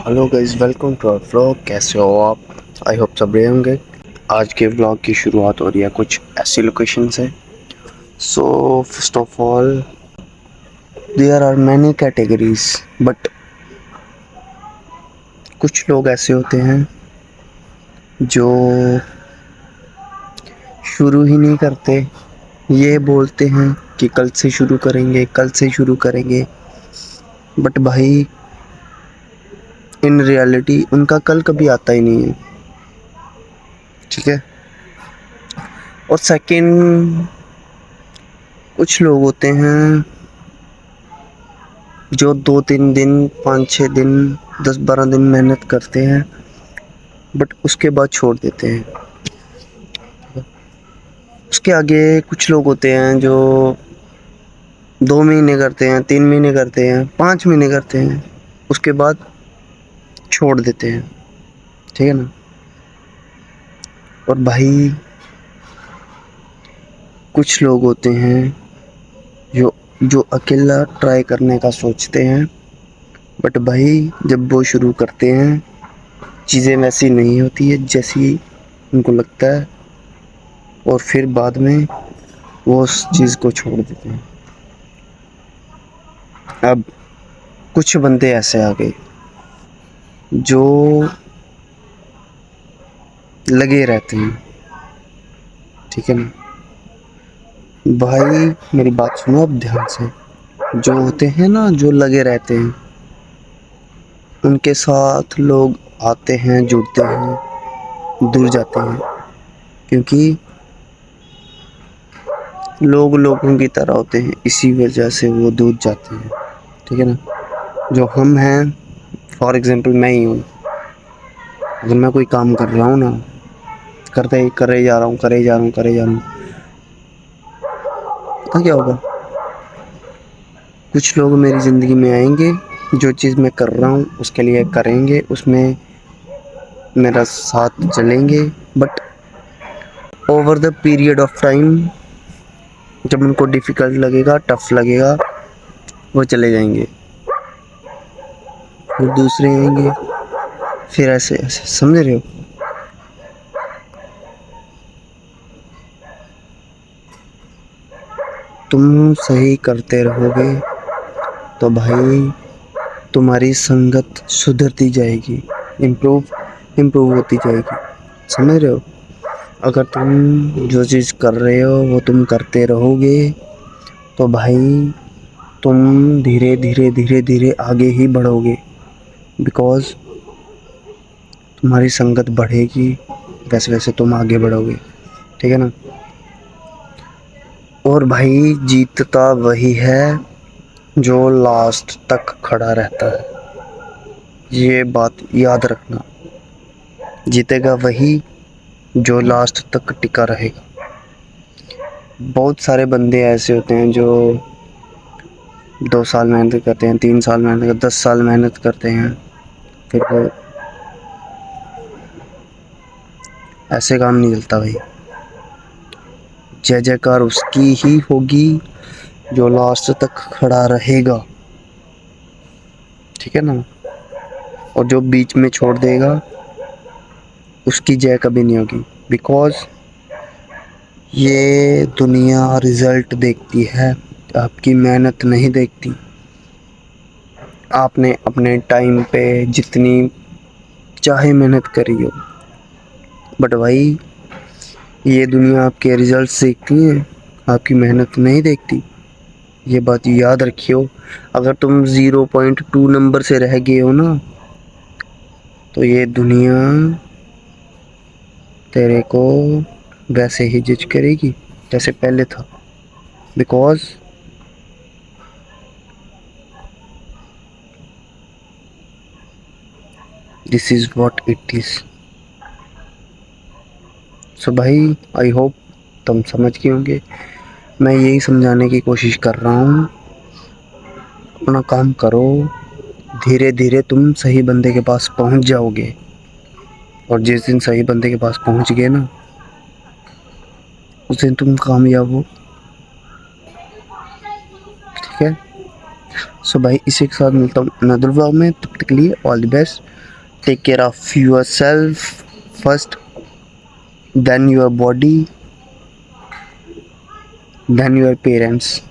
Hello guys, welcome to our vlog. कैसे हो आप? आई होप सब बढ़िया होंगे। आज के व्लॉग की शुरुआत हो रही है कुछ ऐसी लोकेशन से। So first of all, there are many categories, but कुछ लोग ऐसे होते हैं जो शुरू ही नहीं करते। ये बोलते हैं कि कल से शुरू करेंगे, कल से शुरू करेंगे, बट भाई इन रियलिटी उनका कल कभी आता ही नहीं है। ठीक है। और सेकंड, कुछ लोग होते हैं जो 2-3 दिन, 5-6 दिन, 10-12 दिन मेहनत करते हैं, बट उसके बाद छोड़ देते हैं। उसके आगे कुछ लोग होते हैं जो 2 महीने करते हैं, 3 महीने करते हैं, 5 महीने करते हैं, उसके बाद छोड़ देते हैं। ठीक है ना। और भाई कुछ लोग होते हैं जो जो अकेला ट्राई करने का सोचते हैं, बट भाई जब वो शुरू करते हैं चीज़ें वैसी नहीं होती है जैसी उनको लगता है, और फिर बाद में वो उस चीज़ को छोड़ देते हैं। अब कुछ बंदे ऐसे आ गए जो लगे रहते हैं। ठीक है ना भाई, मेरी बात सुनो अब ध्यान से। जो होते हैं ना, जो लगे रहते हैं, उनके साथ लोग आते हैं, जुड़ते हैं, दूर जाते हैं, क्योंकि लोग लोगों की तरह होते हैं, इसी वजह से वो दूर जाते हैं। ठीक है ना। जो हम हैं, फॉर एग्जांपल मैं ही हूँ। अगर मैं कोई काम कर रहा हूँ ना, करते करे जा रहा हूँ, करे जा रहा हूँ, करे जा रहा हूँ, पता क्या होगा? कुछ लोग मेरी ज़िंदगी में आएंगे, जो चीज़ मैं कर रहा हूँ उसके लिए करेंगे, उसमें मेरा साथ चलेंगे, but over the period of time जब उनको डिफ़िकल्ट लगेगा, टफ लगेगा, वो चले जाएंगे। फिर दूसरे आएंगे, फिर ऐसे ऐसे, समझ रहे हो? तुम सही करते रहोगे तो भाई तुम्हारी संगत सुधरती जाएगी, इम्प्रूव इम्प्रूव होती जाएगी। समझ रहे हो? अगर तुम जो चीज़ कर रहे हो वो तुम करते रहोगे तो भाई तुम धीरे धीरे धीरे धीरे आगे ही बढ़ोगे, बिकॉज़ तुम्हारी संगत बढ़ेगी, वैसे वैसे तुम आगे बढ़ोगे। ठीक है ना। और भाई जीतता वही है जो लास्ट तक खड़ा रहता है। ये बात याद रखना। जीतेगा वही जो लास्ट तक टिका रहेगा। बहुत सारे बंदे ऐसे होते हैं जो 2 साल मेहनत करते हैं, 3 साल मेहनत करते हैं, 10 साल मेहनत करते हैं, फिर वो ऐसे काम नहीं चलता भाई। जय जयकार उसकी ही होगी जो लास्ट तक खड़ा रहेगा। ठीक है ना। और जो बीच में छोड़ देगा उसकी जय कभी नहीं होगी, बिकॉज़ ये दुनिया रिज़ल्ट देखती है, आपकी मेहनत नहीं देखती। आपने अपने टाइम पे जितनी चाहे मेहनत करी हो, बट भाई ये दुनिया आपके रिजल्ट्स देखती है, आपकी मेहनत नहीं देखती। ये बात याद रखियो। अगर तुम 0.2 नंबर से रह गए हो ना, तो ये दुनिया तेरे को वैसे ही जज करेगी जैसे पहले था, because this is what it is. So भाई, आई होप तुम समझ गए होंगे। मैं यही समझाने की कोशिश कर रहा हूँ, अपना काम करो, धीरे धीरे तुम सही बंदे के पास पहुँच जाओगे, और जिस दिन सही बंदे के पास पहुँच गए ना, उस दिन तुम कामयाब हो। ठीक है। सो भाई, इसी के साथ मिलता हूँ अनदर व्लॉग में। तब तक के लिए all the best. Take care of your self first, then your body, then your parents.